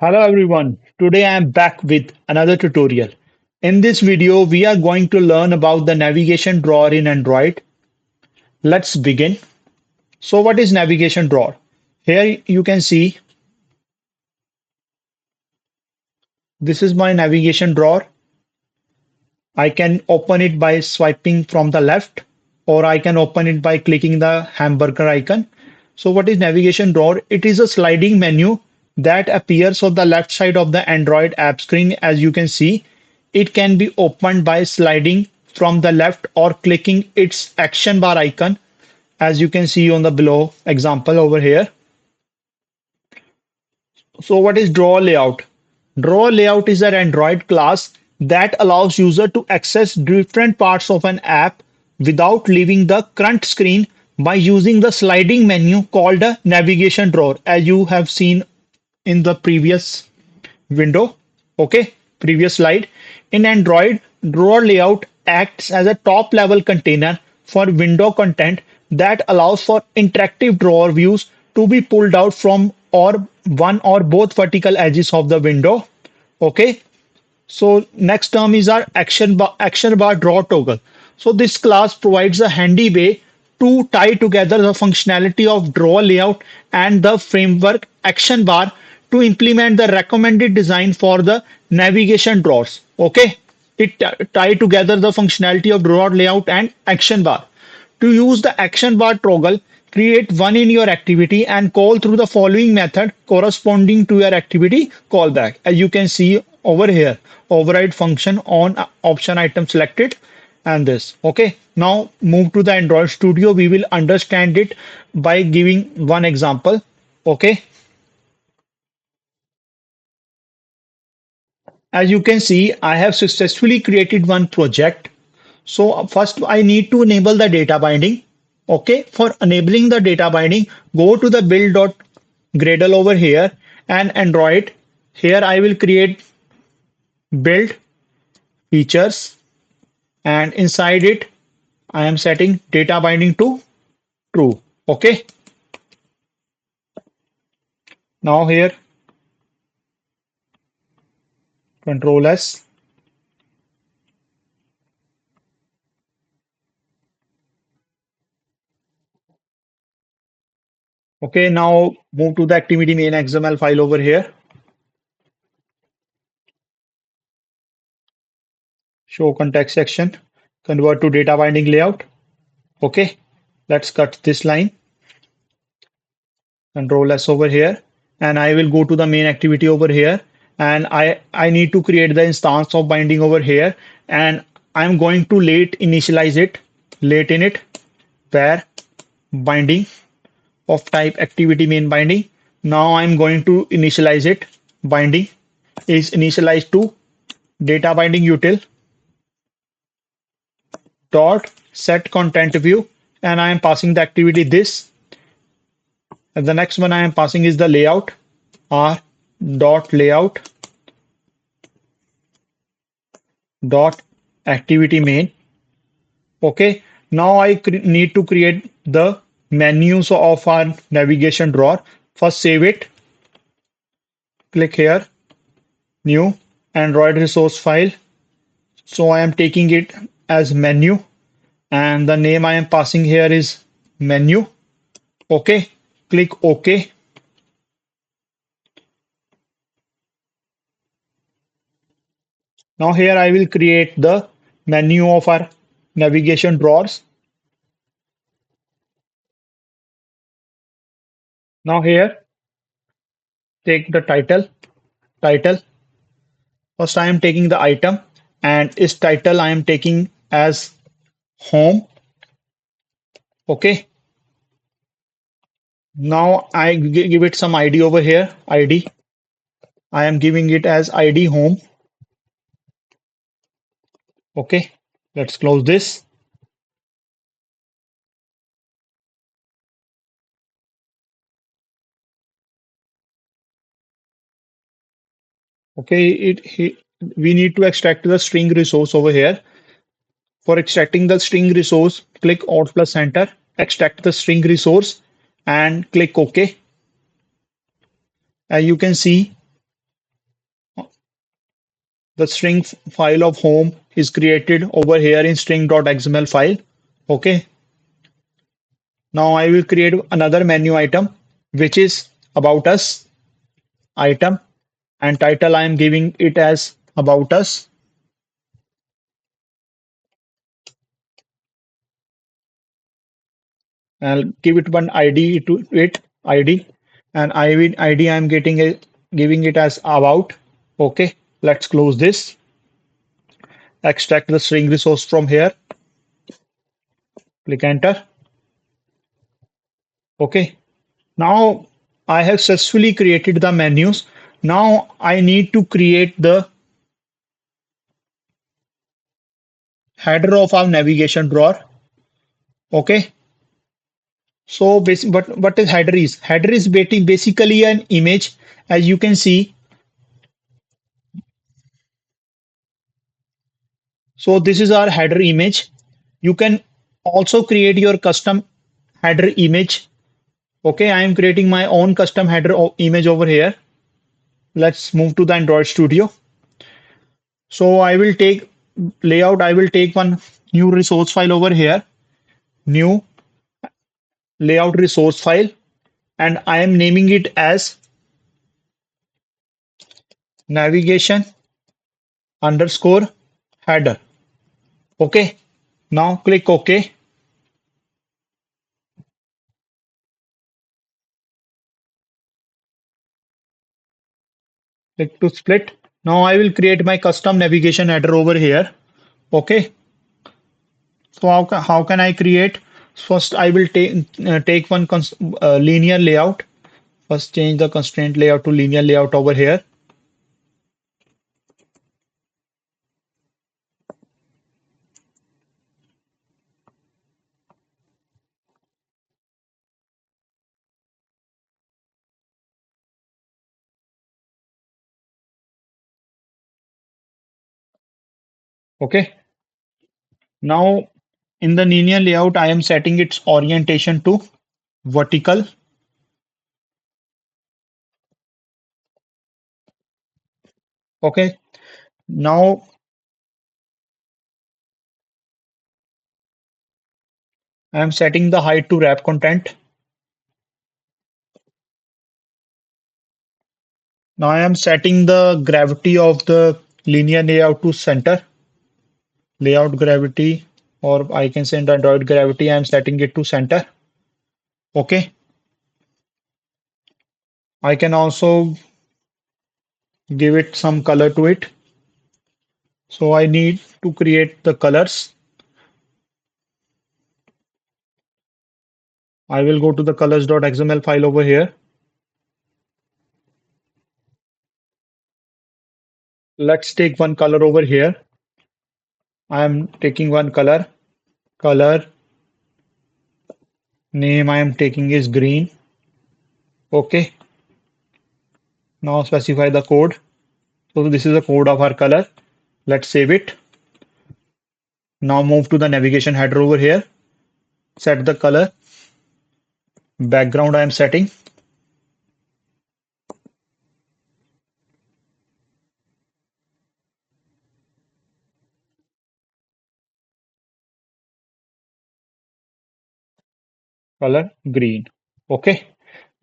Hello everyone, today I am back with another tutorial. In this video, we are going to learn about the navigation drawer in Android. Let's begin. So what is navigation drawer? Here you can see this is my navigation drawer. I can open it by swiping from the left or I can open it by clicking the hamburger icon. So what is navigation drawer? It is a sliding menu that appears on the left side of the Android app screen. As you can see, it can be opened by sliding from the left or clicking its action bar icon, as you can see on the below example over here. So what is drawer layout? Drawer layout is an Android class that allows user to access different parts of an app without leaving the current screen by using the sliding menu called a navigation drawer, as you have seen in the previous window. Okay, previous slide. In Android, drawer layout acts as a top level container for window content that allows for interactive drawer views to be pulled out from or one or both vertical edges of the window. Okay, so next term is our action bar draw toggle. So this class provides a handy way to tie together the functionality of draw layout and the framework action bar to implement the recommended design for the navigation drawers. Okay, it tie together the functionality of drawer layout and action bar. To use the action bar toggle, create one in your activity and call through the following method corresponding to your activity callback. As you can see over here, override function on option item selected and this. Okay, now move to the Android Studio. We will understand it by giving one example. Okay, as you can see, I have successfully created one project. So first I need to enable the data binding. Okay, for enabling the data binding, go to the build.gradle over here and Android. Here I will create build features and inside it I am setting data binding to true. Okay, now here control S. Okay, now move to the activity main XML file over here. Show context section, convert to data binding layout. Okay, let's cut this line. Control S over here, and I will go to the main activity over here, and I need to create the instance of binding over here, and I'm going to late initialize it, late in it, where binding of type activity main binding. Now I'm going to initialize it. Binding is initialized to data binding util dot set content view, and I am passing the activity this. And the next one I am passing is the layout r dot layout dot activity main. Okay, now I need to create the menus of our navigation drawer. First save it, click here, new Android resource file. So I am taking it as menu and the name I am passing here is menu. Okay, click OK. Now here I will create the menu of our navigation drawers. Now here take the title. First I am taking the item and its title I am taking as home. Okay. Now I give it some ID over here. ID. I am giving it as ID home. Okay. Let's close this. Okay. We need to extract the string resource over here. For extracting the string resource, click Alt plus Enter, extract the string resource and click OK. As you can see, The string file of home is created over here in string.xml file. Okay. Now I will create another menu item, which is about us item, and title I am giving it as about us. I'll give it one ID to it, ID, and ID I'm getting a giving it as about. Okay, let's close this. Extract the string resource from here. Click enter. Okay, now I have successfully created the menus. Now I need to create the header of our navigation drawer. Okay, so but what is header is? Header is basically an image, as you can see. So this is our header image. You can also create your custom header image. Okay, I am creating my own custom header image over here. Let's move to the Android Studio. So I will take layout. I will take one new resource file over here. New layout resource file, and I am naming it as navigation underscore header. Okay. Now click OK. Click to split. Now I will create my custom navigation header over here. Okay. So how can I create? First, I will take one linear layout. First, change the constraint layout to linear layout over here. Okay. Now in the linear layout, I am setting its orientation to vertical. Okay. Now I am setting the height to wrap content. Now I am setting the gravity of the linear layout to center. Layout gravity, or I can say Android gravity, I am setting it to center. Okay. I can also give it some color to it. So I need to create the colors. I will go to the colors.xml file over here. Let's take one color over here. I am taking one color. Color name I am taking is green. Okay. Now specify the code. So this is the code of our color. Let's save it. Now move to the navigation header over here. Set the color. Background I am setting. Color green. Okay.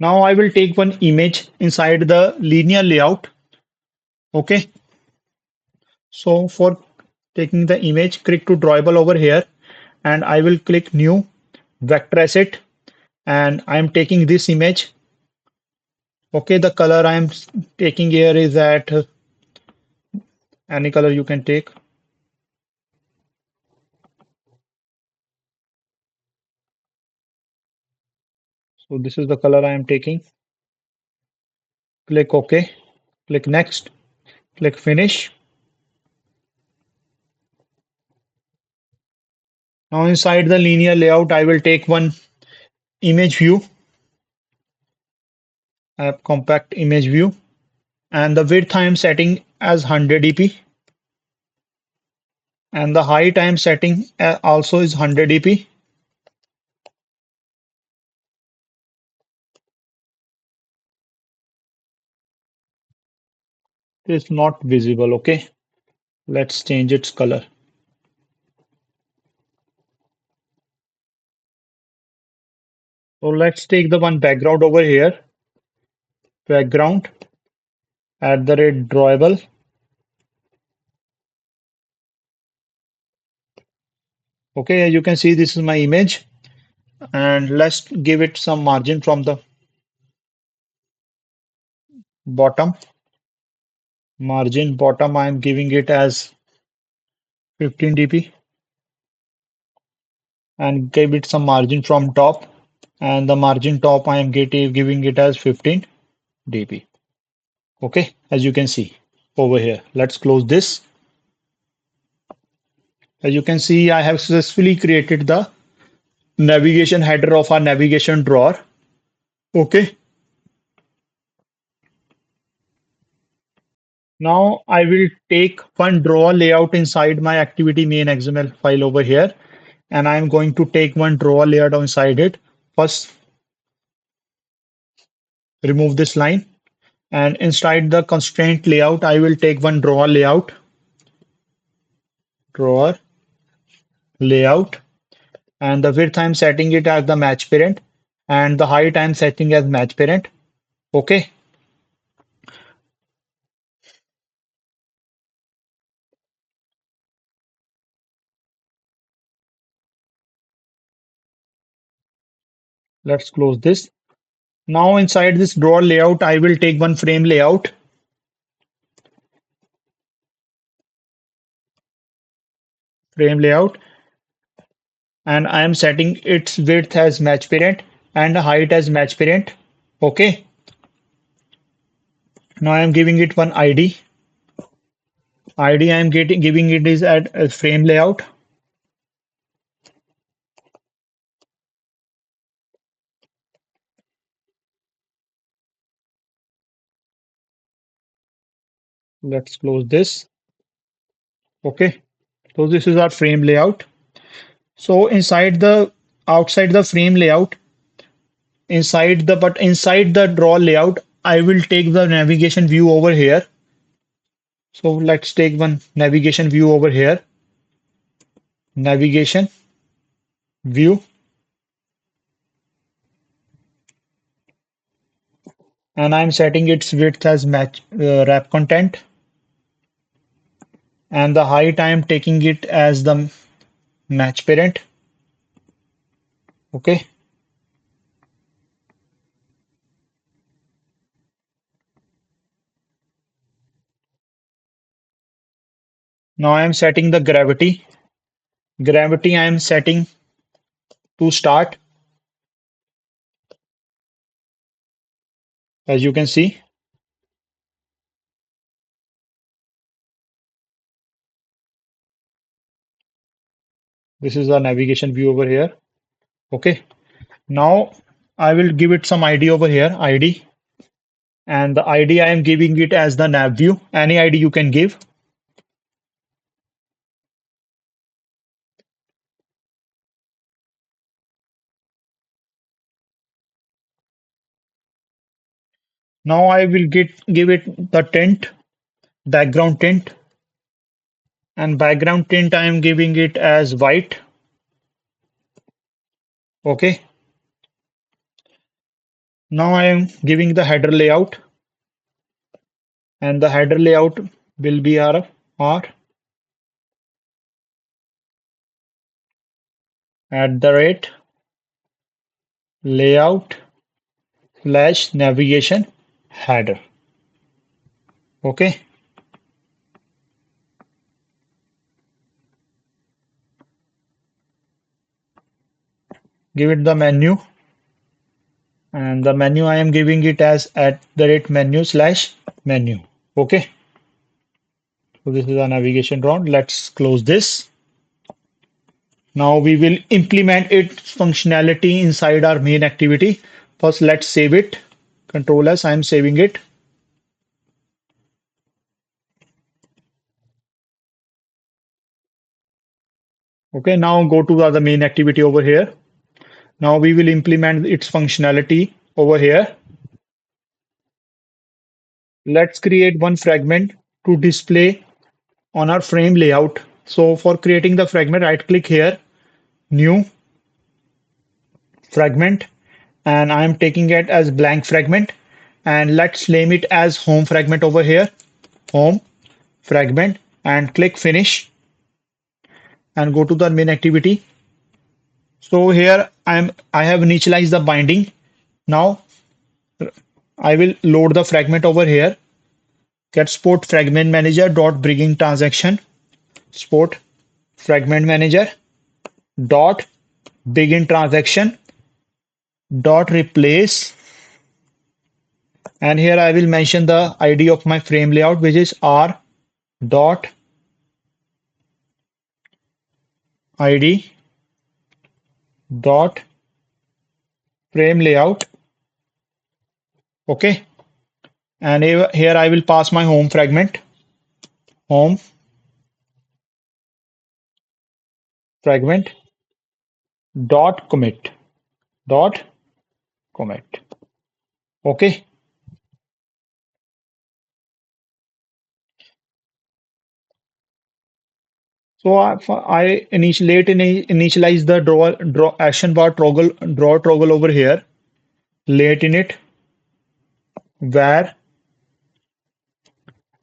Now I will take one image inside the linear layout. Okay. So for taking the image, click to drawable over here, and I will click new vector asset, and I am taking this image. Okay, the color I am taking here is at any color you can take. So this is the color I am taking. Click OK. Click next. Click finish. Now inside the linear layout, I will take one image view, a compact image view, and the width I am setting as 100 dp, and the height I am setting also is 100 dp. It is not visible. Okay. Let's change its color. So let's take the one background over here. Background at the rate drawable. Okay, as you can see, this is my image. And let's give it some margin from the bottom. Margin bottom, I am giving it as 15 dp and give it some margin from top. And the margin top, I am giving it as 15 dp. Okay, as you can see over here. Let's close this. As you can see, I have successfully created the navigation header of our navigation drawer. Okay, now I will take one drawer layout inside my activity main XML file over here, and I'm going to take one drawer layout inside it. First, remove this line, and inside the constraint layout, I will take one drawer layout, and the width I'm setting it as the match parent, and the height I'm setting as match parent. Okay, let's close this. Now inside this drawer layout, I will take one frame layout, and I am setting its width as match parent and height as match parent. Okay. Now I am giving it one ID. ID I am giving it is at a frame layout. Let's close this. Okay. So this is our frame layout. So outside the frame layout, inside the draw layout, I will take the navigation view over here. So let's take one navigation view over here. Navigation view, and I'm setting its width as match wrap content, and the height I am taking it as the match parent. Okay. Now I am setting the gravity. Gravity I am setting to start. As you can see, this is the navigation view over here. Okay. Now I will give it some ID over here, ID. And the ID I am giving it as the nav view. Any ID you can give. Now I will give it the tint, background tint. And background tint I am giving it as white. Okay. Now I am giving the header layout, and the header layout will be our at the rate layout slash navigation header. Okay. Give it the menu, and the menu I am giving it as at the rate menu slash menu. Okay. So this is a navigation round. Let's close this. Now we will implement its functionality inside our main activity. First, let's save it. Control S, I am saving it. Okay, now go to the other main activity over here. Now we will implement its functionality over here. Let's create one fragment to display on our frame layout. So for creating the fragment, right click here, new fragment, and I am taking it as blank fragment, and let's name it as home fragment over here, home fragment, and click finish and go to the main activity. So here I have initialized the binding. Now I will load the fragment over here. Get support fragment manager dot bringing transaction, support fragment manager dot begin transaction dot replace, and here I will mention the ID of my frame layout, which is r dot id dot frame layout. Okay, and here I will pass my home fragment, home fragment dot commit dot commit. Okay, so I initialize the draw action bar toggle draw toggle over here, late in it where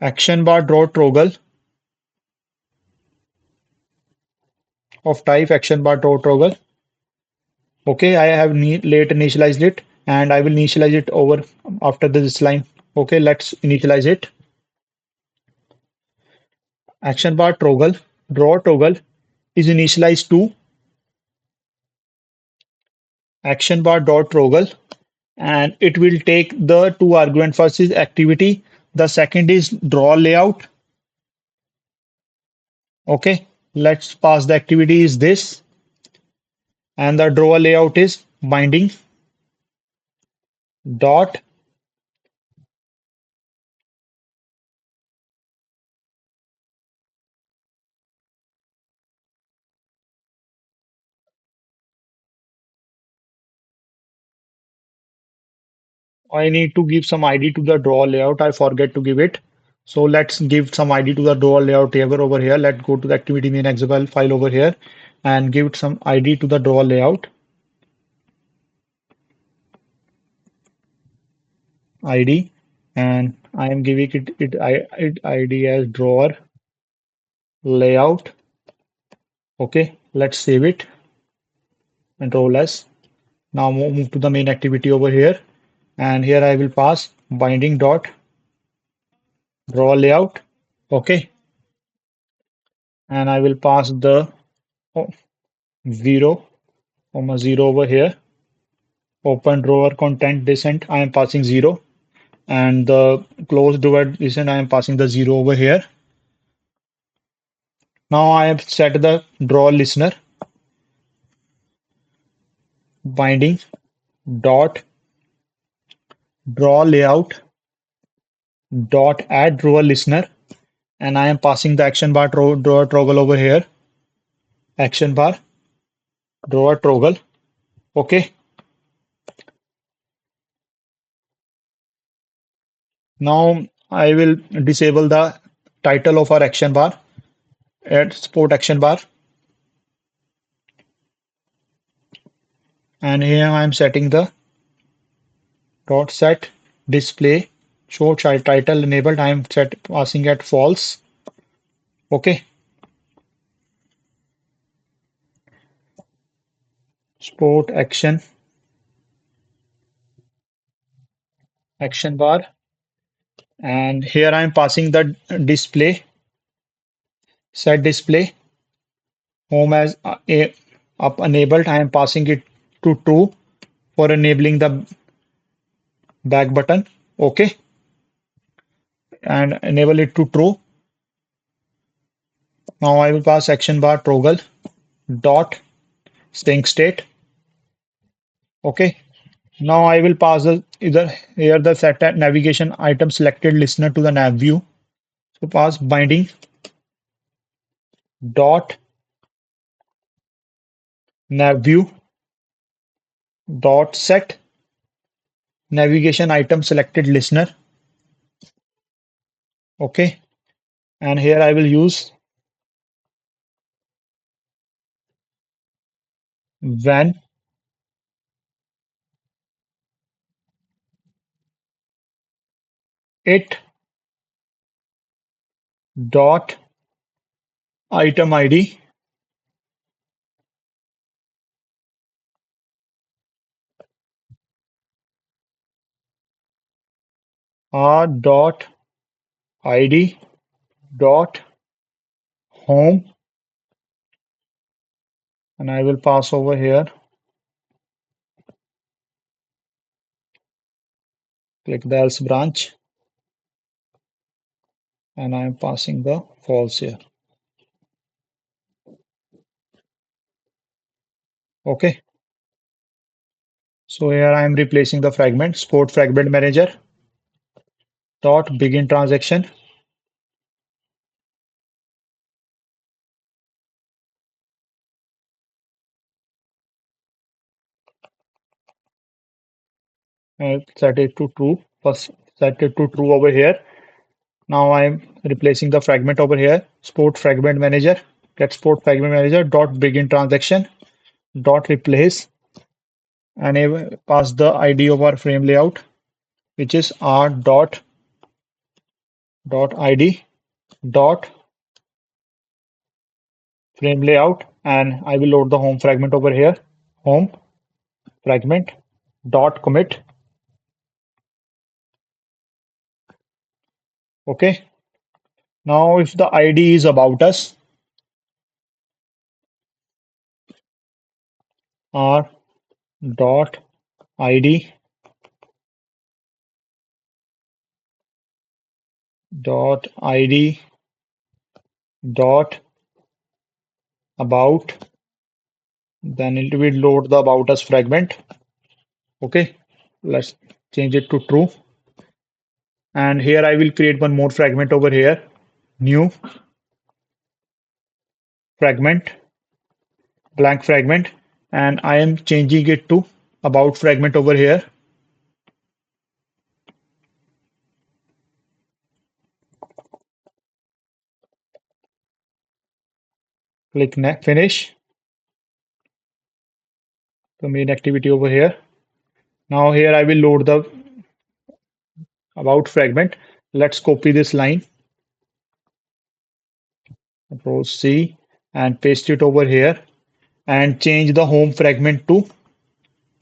action bar draw toggle of type action bar draw toggle. Okay, I have late initialized it, and I will initialize it over after this line. Okay, let's initialize it. Action bar toggle draw toggle is initialized to action bar dot toggle, and it will take the two argument. First is activity, the second is draw layout. Okay, let's pass the activity is this, and the draw layout is binding dot. I need to give some ID to the draw layout. I forget to give it. So let's give some ID to the draw layout table over here. Let's go to the activity main example file over here and give it some ID to the draw layout. ID, and I am giving it ID as drawer layout. Okay, let's save it. Control S. Now move to the main activity over here, and here I will pass binding dot draw layout. Okay, and I will pass the oh, 0 comma 0 over here. Open drawer content descent, I am passing 0, and the close drawer descent, I am passing the 0 over here. Now I have set the draw listener binding dot draw layout dot add drawer listener, and I am passing the action bar drawer toggle over here. Action bar drawer toggle. Okay. Now I will disable the title of our action bar. Add support action bar, and here I am setting the dot set display show child title enabled. I am set passing at false. Okay. Support action bar, and here I am passing the display set display home as up enabled. I am passing it to true for enabling the back button. Okay, and enable it to true. Now I will pass action bar toggle dot sync state. Okay. Now I will pass the either here the set navigation item selected listener to the nav view. So pass binding dot nav view dot set navigation item selected listener. Okay. And here I will use when it dot item ID r dot id dot home, and I will pass over here, click the else branch, and I am passing the false here. Okay, so here I am replacing the fragment, sport fragment manager dot begin transaction. Set it to true. First, set it to true over here. Now I am replacing the fragment over here. Sport fragment manager. Get sport fragment manager dot begin transaction dot replace, and I will pass the ID of our frame layout, which is r dot id dot frame layout, and I will load the home fragment over here. Home fragment dot commit. Okay. Now if the ID is about us, r dot id dot id dot about, then it will load the about us fragment. Okay, let's change it to true. And here I will create one more fragment over here. New fragment, blank fragment, and I am changing it to about fragment over here. Click finish the main activity over here. Now here I will load the about fragment. Let's copy this line, Control C, and paste it over here, and change the home fragment to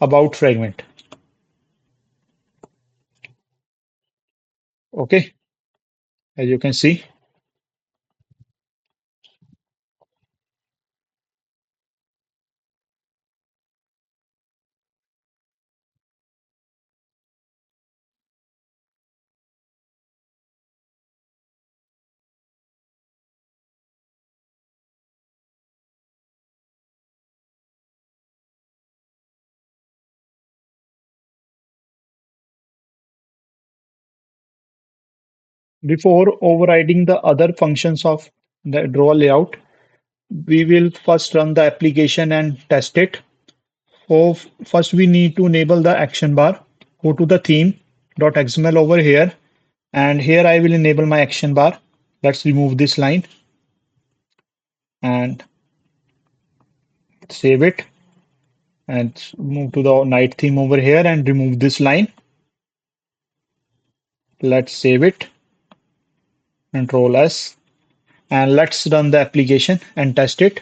about fragment. Okay, as you can see. Before overriding the other functions of the draw layout, we will first run the application and test it. So first we need to enable the action bar. Go to the theme.xml over here, and here I will enable my action bar. Let's remove this line and save it, and move to the night theme over here and remove this line. Let's save it, Control S, and let's run the application and test it.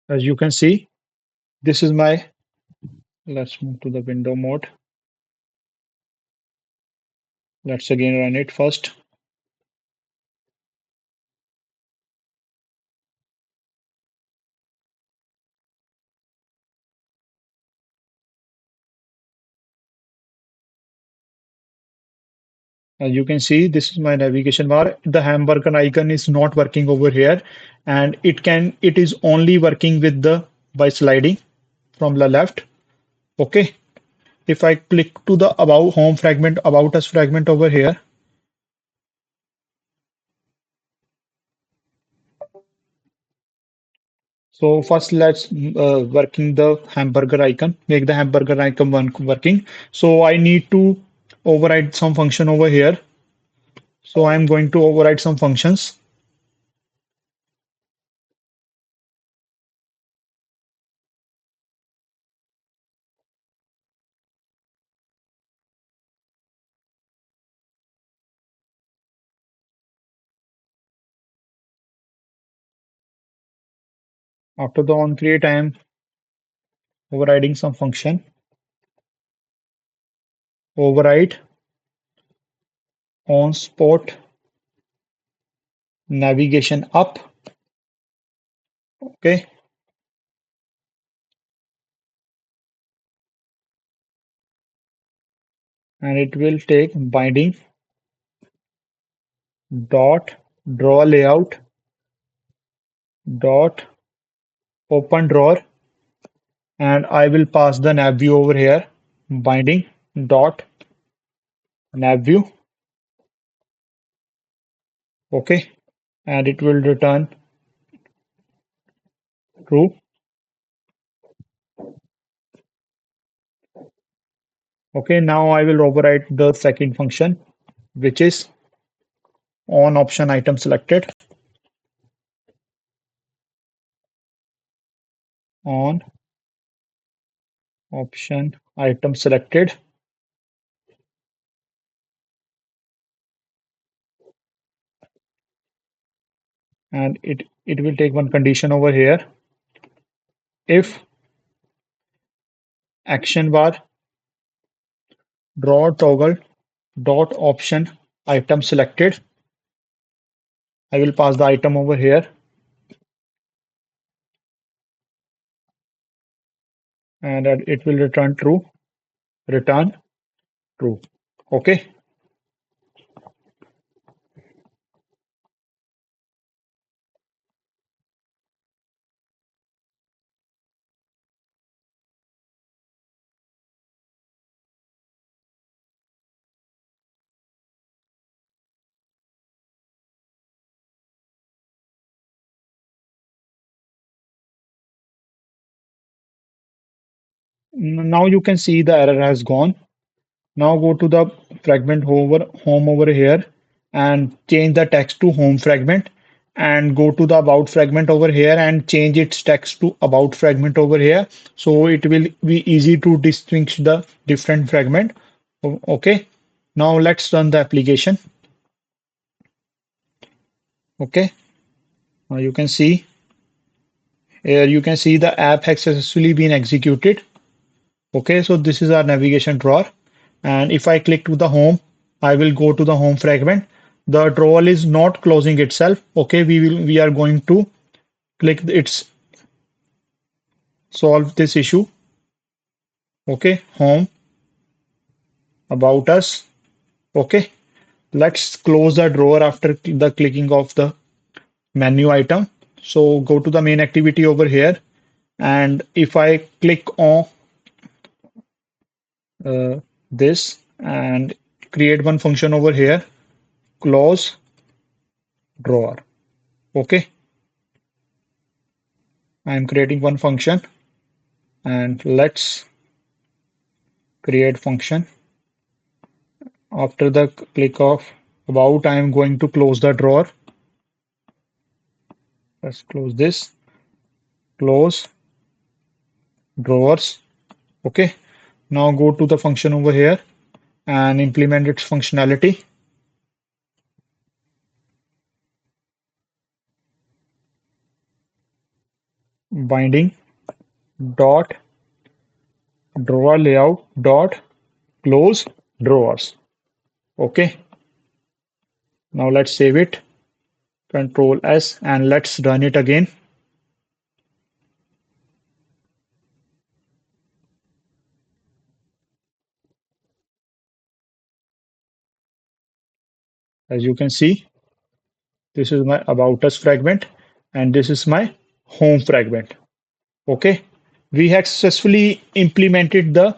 As you can see, this is my, let's move to the window mode. Let's again run it first. As you can see, this is my navigation bar. The hamburger icon is not working over here, and it is only working with the by sliding from the left. Okay. If I click to the about home fragment, about us fragment over here, So first let's working the hamburger icon, make the hamburger icon working. So I need to override some function over here. So I'm going to override some functions. After the on create, I am overriding some function. Override on spot navigation up. Okay. And it will take binding dot draw layout dot open drawer, and I will pass the nav view over here. Binding dot nav view. Okay. And it will return true. Okay, now I will override the second function, which is on option item selected. On option item selected. And it will take one condition over here. If action bar draw toggle dot option item selected, I will pass the item over here, and it will return true. Return true. Okay. Now you can see the error has gone. Now go to the fragment home over here and change the text to home fragment, and go to the about fragment over here and change its text to about fragment over here. So it will be easy to distinguish the different fragment. Okay. Now let's run the application. Okay. Now you can see here, you can see the app has successfully been executed. Okay, so this is our navigation drawer. And if I click to the home, I will go to the home fragment. The drawer is not closing itself. Okay, we are going to click its solve this issue. Okay, home, about us. Okay, let's close the drawer after the clicking of the menu item. So go to the main activity over here. And if I click on this and create one function over here, close drawer. Okay, I'm creating one function, and let's create function. After the click of about, I am going to close the drawer. Let's close this, close drawers. Okay, now go to the function over here and implement its functionality. Binding dot drawer layout dot close drawers. Okay, now let's save it. Control S and let's run it again. As you can see, this is my about us fragment and this is my home fragment. Okay, we had successfully implemented the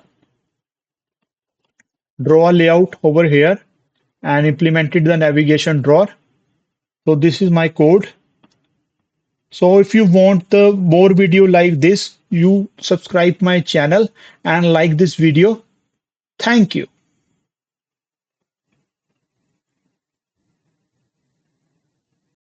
drawer layout over here and implemented the navigation drawer. So this is my code. So if you want the more video like this, you subscribe my channel and like this video. Thank you.